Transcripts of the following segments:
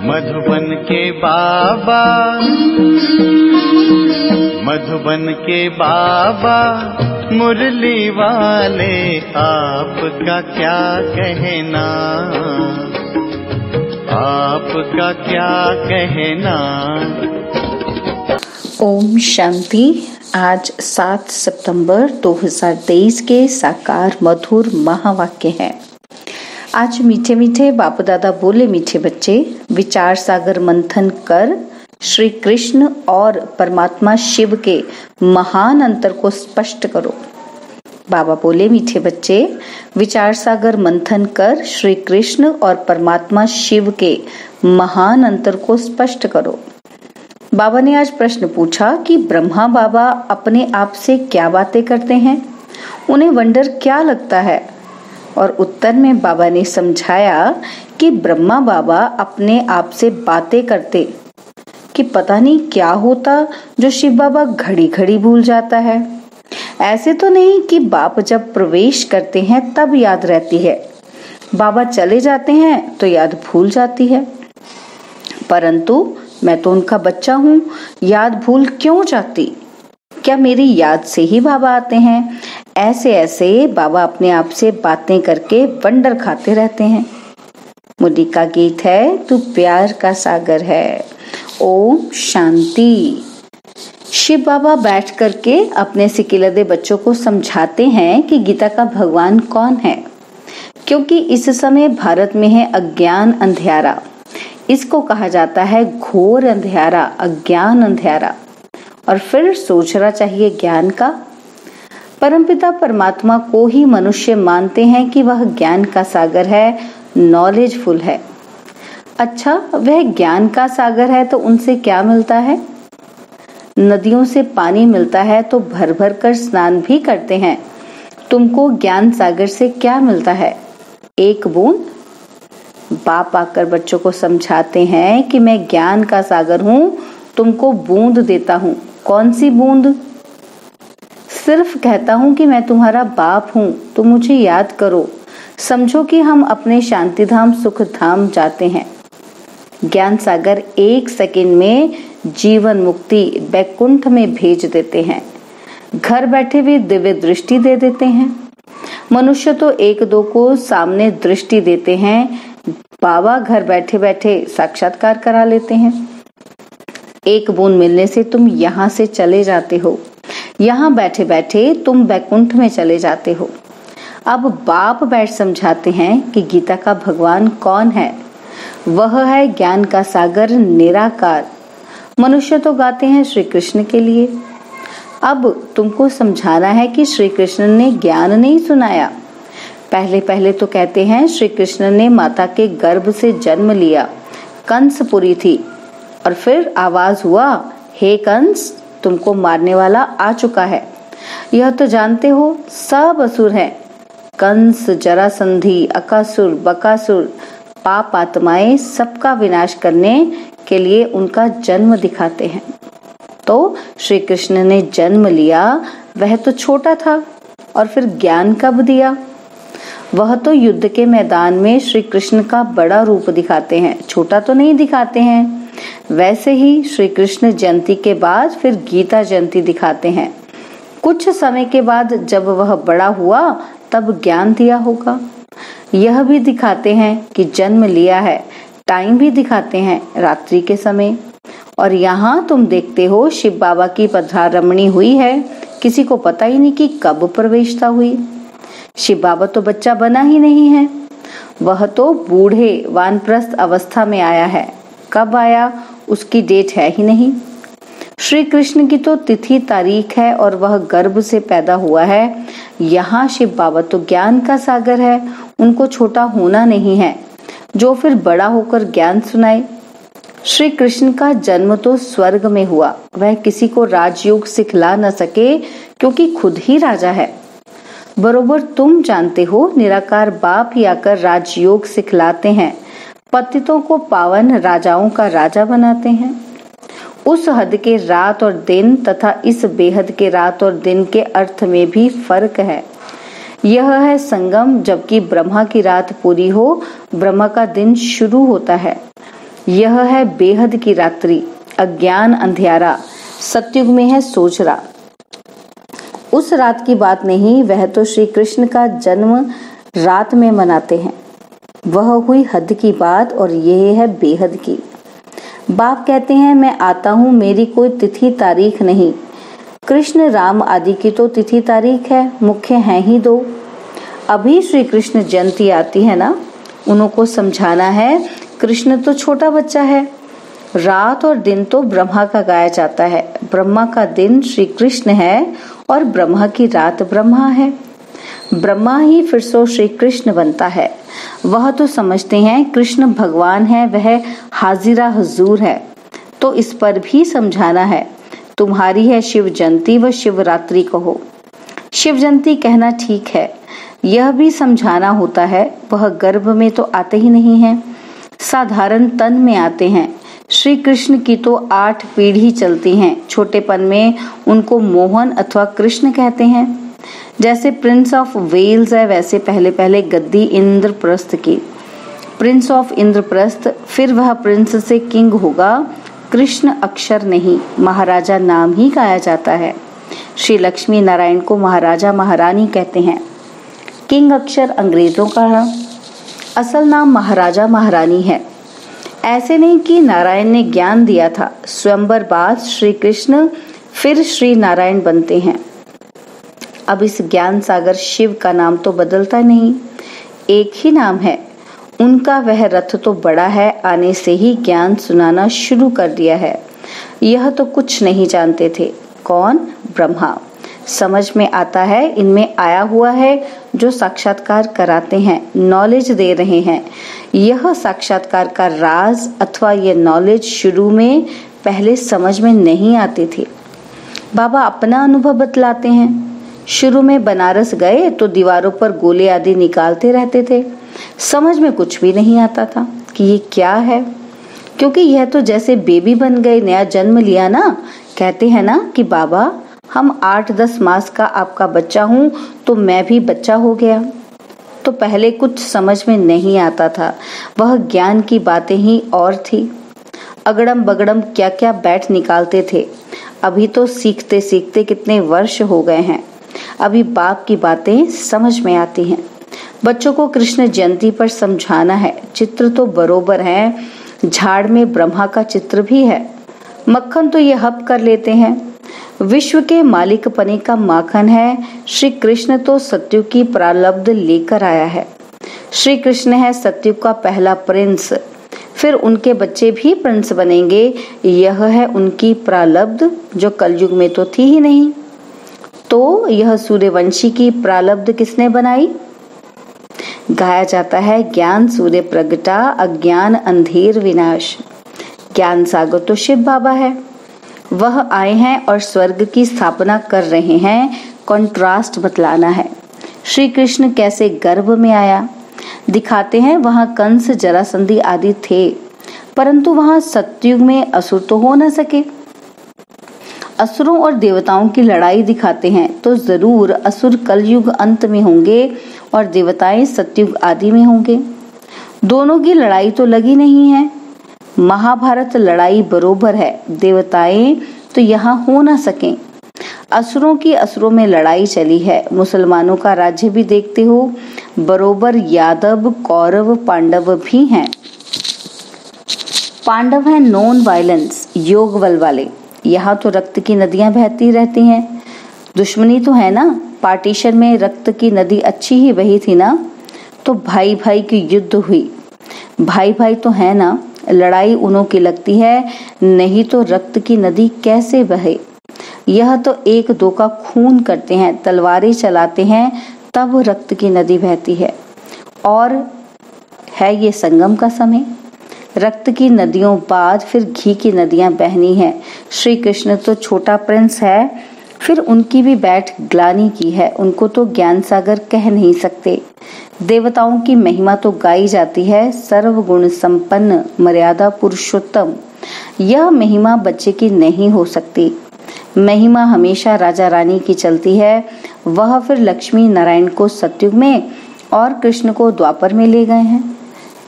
मधुबन के बाबा, मधुबन के बाबा मुरली वाले, आपका क्या कहना, आपका क्या कहना। ओम शांति। आज 7 सितंबर 2023 के साकार मधुर महावाक्य हैं। आज मीठे मीठे बाप दादा बोले, मीठे बच्चे विचार सागर मंथन कर श्री कृष्ण और परमात्मा शिव के महान अंतर को स्पष्ट करो। बाबा बोले, मीठे बच्चे विचार सागर मंथन कर श्री कृष्ण और परमात्मा शिव के महान अंतर को स्पष्ट करो। बाबा ने आज प्रश्न पूछा कि ब्रह्मा बाबा अपने आप से क्या बातें करते हैं, उन्हें वंडर क्या लगता है। और उत्तर में बाबा ने समझाया कि ब्रह्मा बाबा अपने आप से बातें करते कि पता नहीं क्या होता जो शिव बाबा घड़ी घड़ी भूल जाता है। ऐसे तो नहीं कि बाप जब प्रवेश करते हैं तब याद रहती है, बाबा चले जाते हैं तो याद भूल जाती है। परंतु मैं तो उनका बच्चा हूँ, याद भूल क्यों जाती? क्या मेरी याद से ही बाबा आते हैं? ऐसे ऐसे बाबा अपने आप से बातें करके वंडर खाते रहते हैं। मुरली का गीत है, तू प्यार का सागर है। ओम शांति। शिव बाबा बैठ करके अपने सिकिलदे बच्चों को समझाते हैं कि गीता का भगवान कौन है, क्योंकि इस समय भारत में है अज्ञान अंधियारा। इसको कहा जाता है घोर अंधियारा, अज्ञान अंधियारा। और फिर सोचना चाहिए ज्ञान का। परमपिता परमात्मा को ही मनुष्य मानते हैं कि वह ज्ञान का सागर है, नॉलेजफुल है। अच्छा, वह ज्ञान का सागर है तो उनसे क्या मिलता है? नदियों से पानी मिलता है तो भर भर कर स्नान भी करते हैं। तुमको ज्ञान सागर से क्या मिलता है? एक बूंद। बाप आकर बच्चों को समझाते हैं कि मैं ज्ञान का सागर हूँ, तुमको बूंद देता हूँ। कौन सी बूंद? सिर्फ कहता हूँ कि मैं तुम्हारा बाप हूँ, तुम मुझे याद करो। समझो कि हम अपने शांति धाम सुख धाम जाते हैं। ज्ञान सागर 1 सेकंड में जीवन मुक्ति बैकुंठ में भेज देते हैं। घर बैठे भी दिव्य दृष्टि दे देते हैं। मनुष्य तो 1-2 को सामने दृष्टि देते हैं, बाबा घर बैठे बैठे साक्षात्कार करा लेते हैं। एक बूंद मिलने से तुम यहाँ से चले जाते हो, यहाँ बैठे बैठे तुम बैकुंठ में चले जाते हो। अब बाप बैठ समझाते हैं कि गीता का भगवान कौन है। वह है ज्ञान का सागर निराकार। मनुष्य तो गाते हैं श्री कृष्ण के लिए। अब तुमको समझाना है कि श्री कृष्ण ने ज्ञान नहीं सुनाया। पहले पहले तो कहते हैं श्री कृष्ण ने माता के गर्भ से जन्म लिया, कंसपुरी थी, और फिर आवाज हुआ, हे कंस, तुमको मारने वाला आ चुका है। यह तो जानते हो सब असुर हैं। कंस, जरासंधि, अकासुर, बकासुर, पाप आत्माएं सबका विनाश करने के लिए उनका जन्म दिखाते हैं। तो श्री कृष्ण ने जन्म लिया, वह तो छोटा था, और फिर ज्ञान कब दिया? वह तो युद्ध के मैदान में श्री कृष्ण का बड़ा रूप दिखाते हैं, छोटा तो नहीं दिखाते हैं। वैसे ही श्री कृष्ण जयंती के बाद फिर गीता जयंती दिखाते हैं। कुछ समय के बाद जब वह बड़ा हुआ तब ज्ञान दिया होगा। यह भी दिखाते हैं कि जन्म लिया है, टाइम भी दिखाते हैं, रात्रि के समय। और यहाँ तुम देखते हो शिव बाबा की पधरारमणी हुई है, किसी को पता ही नहीं कि कब प्रवेशता हुई। शिव बाबा तो बच्चा बना ही नहीं है, वह तो बूढ़े वानप्रस्थ अवस्था में आया है। कब आया उसकी डेट है ही नहीं। श्री कृष्ण की तो तिथि तारीख है और वह गर्भ से पैदा हुआ है। यहाँ शिव बाबा तो ज्ञान का सागर है, उनको छोटा होना नहीं है जो फिर बड़ा होकर ज्ञान सुनाए। श्री कृष्ण का जन्म तो स्वर्ग में हुआ, वह किसी को राजयोग सिखला न सके क्योंकि खुद ही राजा है। बरोबर तुम जानते हो निराकार बाप ही आकर राजयोग सिखलाते हैं, पतितों को पावन, राजाओं का राजा बनाते हैं। उस हद के रात और दिन तथा इस बेहद के रात और दिन के अर्थ में भी फर्क है। यह है संगम, जबकि ब्रह्मा की रात पूरी हो, ब्रह्मा का दिन शुरू होता है। यह है बेहद की रात्रि, अज्ञान अंधियारा, सतयुग में है सोचरा। उस रात की बात नहीं, वह तो श्री कृष्ण का जन्म रात में मनाते हैं। वह हुई हद की बात और यह है बेहद की। बाप कहते हैं मैं आता हूँ, मेरी कोई तिथि तारीख नहीं। कृष्ण राम आदि की तो तिथि तारीख है, मुख्य हैं ही दो। अभी श्री कृष्ण जयंती आती है ना, उनको समझाना है। कृष्ण तो छोटा बच्चा है। रात और दिन तो ब्रह्मा का गाया जाता है। ब्रह्मा का दिन श्री कृष्ण है और ब्रह्मा की रात ब्रह्मा है। ब्रह्मा ही फिर सो श्री कृष्ण बनता है। वह तो समझते हैं कृष्ण भगवान है, वह हाजिरा हुजूर है। तो इस पर भी समझाना है। तुम्हारी है शिव जयंती व शिवरात्रि कहो। शिव जयंती कहना ठीक है, यह भी समझाना होता है। वह गर्भ में तो आते ही नहीं हैं, साधारण तन में आते हैं। श्री कृष्ण की तो 8 पीढ़ी चलती हैं। छोटेपन में उनको मोहन अथवा कृष्ण कहते हैं। जैसे प्रिंस ऑफ वेल्स है, वैसे पहले पहले गद्दी इंद्रप्रस्थ की, प्रिंस ऑफ इंद्रप्रस्थ, फिर वह प्रिंस से किंग होगा। कृष्ण अक्षर नहीं, महाराजा नाम ही गाया जाता है। श्री लक्ष्मी नारायण को महाराजा महारानी कहते हैं। किंग अक्षर अंग्रेजों का है, असल नाम महाराजा महारानी है। ऐसे नहीं कि नारायण ने ज्ञान दिया था, स्वयंवर बाद श्री कृष्ण फिर श्री नारायण बनते हैं। अब इस ज्ञान सागर शिव का नाम तो बदलता नहीं, एक ही नाम है उनका। वह रथ तो बड़ा है, आने से ही ज्ञान सुनाना शुरू कर दिया है। यह तो कुछ नहीं जानते थे। कौन? ब्रह्मा। समझ में आता है, इनमें आया हुआ है जो साक्षात्कार कराते हैं, नॉलेज दे रहे हैं। यह साक्षात्कार का राज अथवा यह नॉलेज शुरू में पहले समझ में नहीं आती थी। बाबा अपना अनुभव बतलाते हैं। शुरू में बनारस गए तो दीवारों पर गोले आदि निकालते रहते थे। समझ में कुछ भी नहीं आता था कि ये क्या है, क्योंकि यह तो जैसे बेबी बन गए, नया जन्म लिया ना। कहते हैं ना कि बाबा हम 8-10 मास का आपका बच्चा हूँ, तो मैं भी बच्चा हो गया। तो पहले कुछ समझ में नहीं आता था, वह ज्ञान की बातें ही और थी। अगड़म बगड़म क्या क्या बैठ निकालते थे। अभी तो सीखते सीखते कितने वर्ष हो गए हैं, अभी बाप की बातें समझ में आती हैं। बच्चों को कृष्ण जयंती पर समझाना है। चित्र तो बरोबर है, झाड़ में ब्रह्मा का चित्र भी है। मक्खन तो ये हप कर लेते हैं। विश्व के मालिक पने का माखन है। श्री कृष्ण तो सत्युग की प्रारब्ध लेकर आया है। श्री कृष्ण है सत्युग का पहला प्रिंस, फिर उनके बच्चे भी प्रिंस बनेंगे। यह है उनकी प्रारब्ध जो कलयुग में तो थी ही नहीं। तो यह सूर्यवंशी की प्रारब्ध किसने बनाई? गाया जाता है ज्ञान सूर्य प्रगटा, अज्ञान अंधेर विनाश। ज्ञान सागर तो शिव बाबा है। वह आए हैं और स्वर्ग की स्थापना कर रहे हैं। कंट्रास्ट बतलाना है। श्री कृष्ण कैसे गर्भ में आया दिखाते हैं। वहां कंस जरासंधी आदि थे, परंतु वहां सतयुग में असुर तो हो न सके। असुरों और देवताओं की लड़ाई दिखाते हैं, तो जरूर असुर कलयुग अंत में होंगे और देवताएं सतयुग आदि में होंगे। दोनों की लड़ाई तो लगी नहीं है। महाभारत लड़ाई बरोबर है, देवताएं तो यहाँ हो ना सके। असुरों की असुरों में लड़ाई चली है। मुसलमानों का राज्य भी देखते हो, बरोबर यादव कौरव पांडव भी हैं। पांडव हैं नॉन वायलेंस, योग बल वाले। यहाँ तो रक्त की नदियां बहती रहती हैं। दुश्मनी तो है ना, पार्टीशन में रक्त की नदी अच्छी ही बही थी ना। तो भाई भाई की युद्ध हुई, भाई भाई तो है ना, लड़ाई उन्हों की लगती है, नहीं तो रक्त की नदी कैसे बहे। यह तो एक दो का खून करते हैं, तलवारें चलाते हैं, तब रक्त की नदी बहती है। और है ये संगम का समय। रक्त की नदियों बाद फिर घी की नदियां बहनी हैं। श्री कृष्ण तो छोटा प्रिंस है, फिर उनकी भी बैठ ग्लानी की है। उनको तो ज्ञान सागर कह नहीं सकते। देवताओं की महिमा तो गाई जाती है, सर्वगुण संपन्न मर्यादा पुरुषोत्तम। यह महिमा बच्चे की नहीं हो सकती। महिमा हमेशा राजा रानी की चलती है। वह फिर लक्ष्मी नारायण को सतयुग में और कृष्ण को द्वापर में ले गए हैं।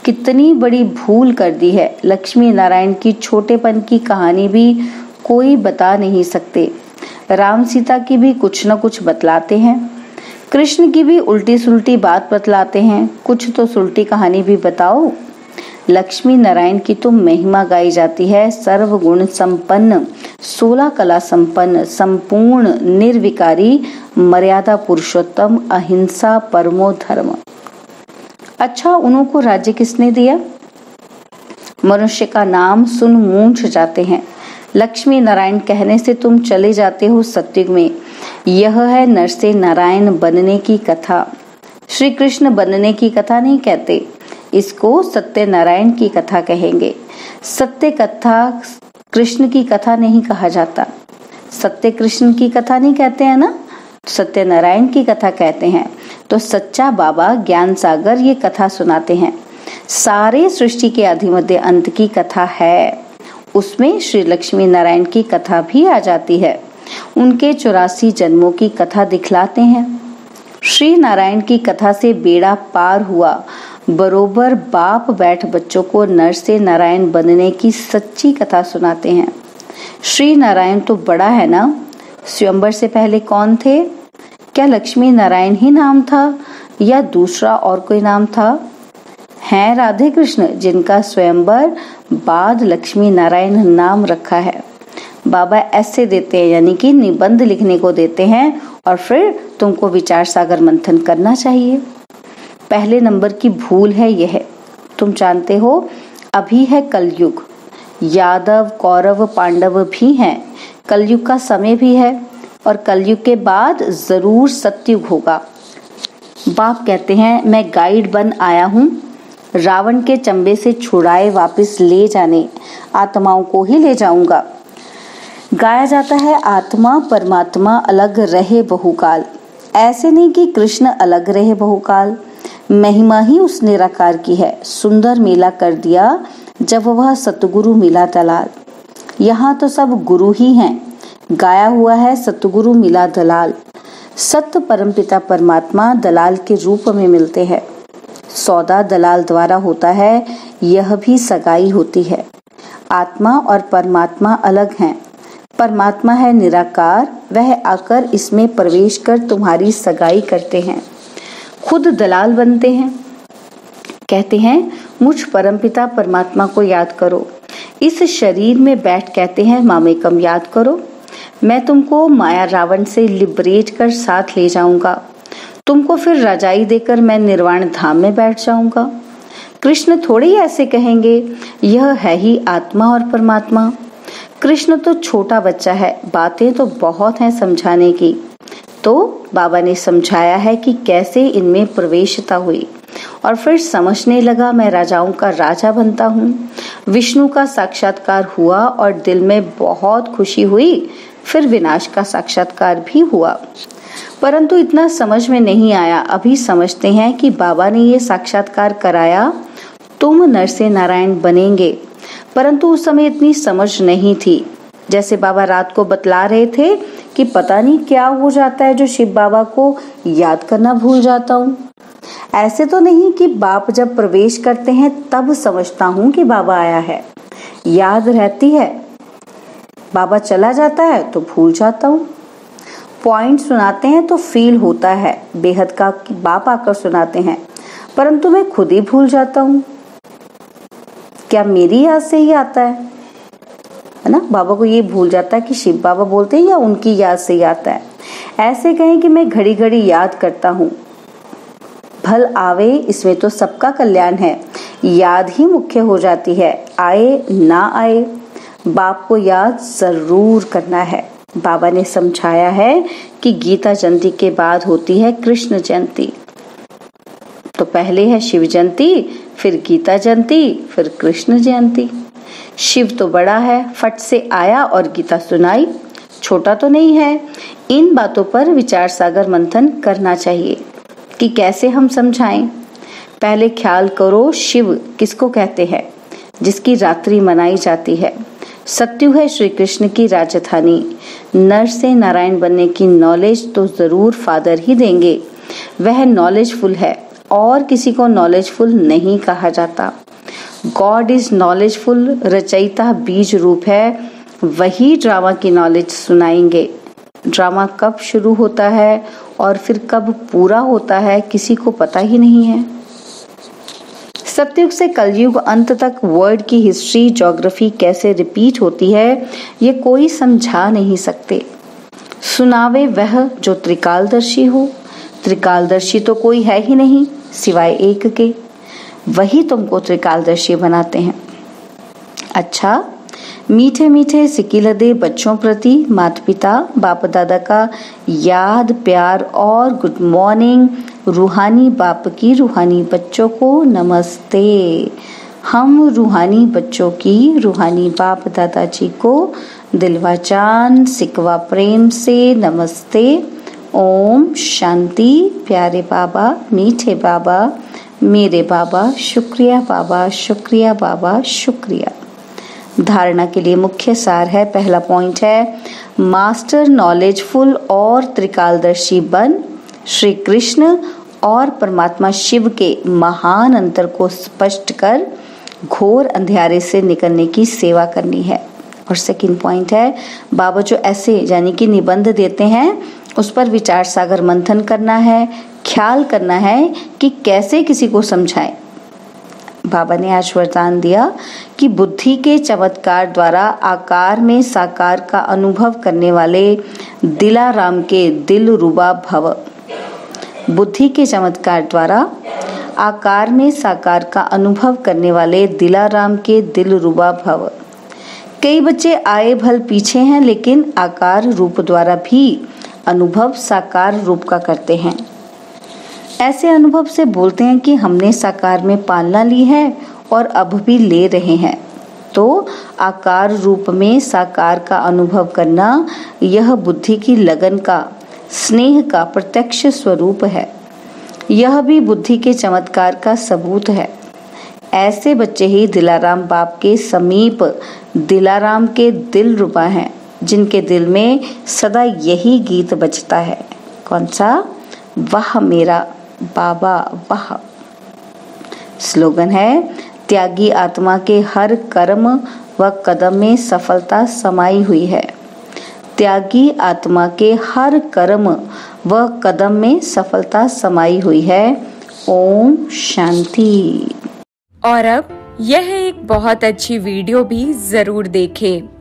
कितनी बड़ी भूल कर दी है। लक्ष्मी नारायण की छोटेपन की कहानी भी कोई बता नहीं सकते। राम सीता की भी कुछ न कुछ बतलाते हैं, कृष्ण की भी उल्टी सुल्टी बात बतलाते हैं। कुछ तो सुल्टी कहानी भी बताओ। लक्ष्मी नारायण की तो महिमा गाई जाती है। सर्वगुण संपन्न, 16 कला संपन्न, संपूर्ण, निर्विकारी, मर्यादा पुरुषोत्तम, अहिंसा परमो धर्म। अच्छा, उन्हों को राज्य किसने दिया? मनुष्य का नाम सुन मूंझ जाते हैं। लक्ष्मी नारायण कहने से तुम चले जाते हो सत्युग में। यह है नर से नारायण बनने की कथा। श्री कृष्ण बनने की कथा नहीं कहते, इसको सत्य नारायण की कथा कहेंगे। सत्य कथा कृष्ण की कथा नहीं कहा जाता। सत्य कृष्ण की कथा नहीं कहते हैं ना, सत्य नारायण की कथा कहते हैं। तो सच्चा बाबा ज्ञान सागर ये कथा सुनाते हैं। सारे सृष्टि के आदि मध्य अंत की कथा है, उसमें श्री लक्ष्मी नारायण की कथा भी आ जाती है। उनके 84 जन्मों की कथा दिखलाते हैं। श्री नारायण की कथा से बेड़ा पार हुआ। बरोबर बाप बैठ बच्चों को नर से नारायण बनने की सच्ची कथा सुनाते हैं। श्री नारायण तो बड़ा है ना। स्वयंवर से पहले कौन थे? क्या लक्ष्मी नारायण ही नाम था या दूसरा और कोई नाम था? हैं राधे कृष्ण, जिनका स्वयंवर बाद लक्ष्मी नारायण नाम रखा है। बाबा ऐसे देते हैं, यानी कि निबंध लिखने को देते हैं और फिर तुमको विचार सागर मंथन करना चाहिए। पहले नंबर की भूल है यह, तुम जानते हो अभी है कलयुग, यादव कौरव पांडव भी हैं, कलयुग का समय भी है और कलयुग के बाद जरूर सतयुग होगा। बाप कहते हैं मैं गाइड बन आया हूँ, रावण के चंबे से छुड़ाए वापस ले जाने, आत्माओं को ही ले जाऊंगा। गाया जाता है आत्मा परमात्मा अलग रहे बहुकाल। ऐसे नहीं कि कृष्ण अलग रहे बहुकाल, महिमा ही उस निराकार की है। सुंदर मेला कर दिया जब वह सतगुरु मिला दलाल। यहाँ तो सब गुरु ही हैं, गाया हुआ है सतगुरु मिला दलाल। सत्य परमपिता परमात्मा दलाल के रूप में मिलते हैं। सौदा दलाल द्वारा होता है, यह भी सगाई होती है। आत्मा और परमात्मा अलग हैं। परमात्मा है निराकार, वह आकर इसमें प्रवेश कर तुम्हारी सगाई करते हैं, खुद दलाल बनते हैं। कहते हैं मुझ परमपिता परमात्मा को याद करो। इस शरीर में बैठ कहते हैं मामेकम याद करो। मैं तुमको माया रावण से लिबरेट कर साथ ले जाऊंगा। तुमको फिर रजाई देकर मैं निर्वाण धाम में बैठ जाऊंगा। कृष्ण थोड़े ही ऐसे कहेंगे, यह है ही आत्मा और परमात्मा। कृष्ण तो छोटा बच्चा है, बातें तो बहुत हैं समझाने की। तो बाबा ने समझाया है कि कैसे इनमें प्रवेशता हुई और फिर समझने लगा मैं राजाओं का राजा बनता हूँ। विष्णु का साक्षात्कार हुआ और दिल में बहुत खुशी हुई। फिर विनाश का साक्षात्कार भी हुआ, परंतु इतना समझ में नहीं आया। अभी समझते हैं कि बाबा ने ये साक्षात्कार कराया, तुम नर से नारायण बनेंगे, परंतु उस समय इतनी समझ नहीं थी। जैसे बाबा रात को बतला रहे थे कि पता नहीं क्या हो जाता है जो शिव बाबा को याद करना भूल जाता हूँ। ऐसे तो नहीं कि बाप जब प्रवेश करते हैं तब समझता हूँ कि बाबा आया है, याद रहती है। बाबा चला जाता है तो भूल जाता हूँ। पॉइंट सुनाते हैं तो फील होता है बेहद का कि बाप आकर सुनाते हैं, परंतु मैं खुद ही भूल जाता हूँ। क्या मेरी याद से ही आता है ना? बाबा को ये भूल जाता है कि शिव बाबा बोलते हैं या उनकी याद से ही आता है। ऐसे कहें कि मैं घड़ी घड़ी याद करता हूँ। भल आवे, इसमें तो सबका कल्याण है। याद ही मुख्य हो जाती है, आए ना आए, बाप को याद जरूर करना है। बाबा ने समझाया है कि गीता जयंती के बाद होती है कृष्ण जयंती। तो पहले है शिव जयंती, फिर गीता जयंती, फिर कृष्ण जयंती। शिव तो बड़ा है, फट से आया और गीता सुनाई, छोटा तो नहीं है। इन बातों पर विचार सागर मंथन करना चाहिए कि कैसे हम समझाएं। पहले ख्याल करो शिव किसको कहते हैं, जिसकी रात्रि मनाई जाती है। सत्युग है श्री कृष्ण की राजधानी। नर से नारायण बनने की नॉलेज तो जरूर फादर ही देंगे, वह नॉलेजफुल है और किसी को नॉलेजफुल नहीं कहा जाता। गॉड इज नॉलेजफुल, रचयिता बीज रूप है, वही ड्रामा की नॉलेज सुनाएंगे। ड्रामा कब शुरू होता है और फिर कब पूरा होता है किसी को पता ही नहीं है। सतयुग से कलयुग अंत तक वर्ल्ड की हिस्ट्री, ज्योग्राफी कैसे रिपीट होती है ये कोई समझा नहीं सकते। सुनावे वह जो त्रिकालदर्शी हो। त्रिकालदर्शी तो कोई है ही नहीं सिवाय एक के, वही तुमको त्रिकालदर्शी बनाते हैं। अच्छा, मीठे मीठे सिकिलदे बच्चों प्रति माता पिता बाप दादा का याद, प्यार और गुड मॉर्निंग। रूहानी बाप की रूहानी बच्चों को नमस्ते। हम रूहानी बच्चों की रूहानी बाप दादाजी को दिलवा जान सिकवा प्रेम से नमस्ते। ओम शांति। प्यारे बाबा, मीठे बाबा, मेरे बाबा, शुक्रिया बाबा, शुक्रिया बाबा, शुक्रिया। धारणा के लिए मुख्य सार है, पहला पॉइंट है, मास्टर नॉलेजफुल और त्रिकालदर्शी बन श्री कृष्ण और परमात्मा शिव के महान अंतर को स्पष्ट कर घोर अंधेरे से निकलने की सेवा करनी है। और सेकंड पॉइंट है, बाबा जो ऐसे यानी कि निबंध देते हैं उस पर विचार सागर मंथन करना है, ख्याल करना है कि कैसे किसी को समझाएं। बाबा ने आज वरदान दिया कि बुद्धि के चमत्कार द्वारा आकार में साकार का अनुभव करने वाले दिलाराम के दिल रुबा भव। बुद्धि के चमत्कार द्वारा आकार में साकार का अनुभव करने वाले दिलाराम के दिल रुबा भव। कई बच्चे आए भल पीछे हैं लेकिन आकार रूप द्वारा भी अनुभव साकार रूप का करते हैं। ऐसे अनुभव से बोलते हैं कि हमने साकार में पालना ली है और अब भी ले रहे हैं। तो आकार रूप में साकार का अनुभव करना यह बुद्धि की लगन का, स्नेह का प्रत्यक्ष स्वरूप है। यह भी बुद्धि के चमत्कार का सबूत है। ऐसे बच्चे ही दिलाराम बाप के समीप दिलाराम के दिल रुबा हैं, जिनके दिल में सदा यही गीत बजता है। कौन सा? वाह मेरा बाबा वाह। स्लोगन है, त्यागी आत्मा के हर कर्म व कदम में सफलता समाई हुई है। त्यागी आत्मा के हर कर्म व कदम में सफलता समाई हुई है। ओम शांति। और अब यह एक बहुत अच्छी वीडियो भी जरूर देखें।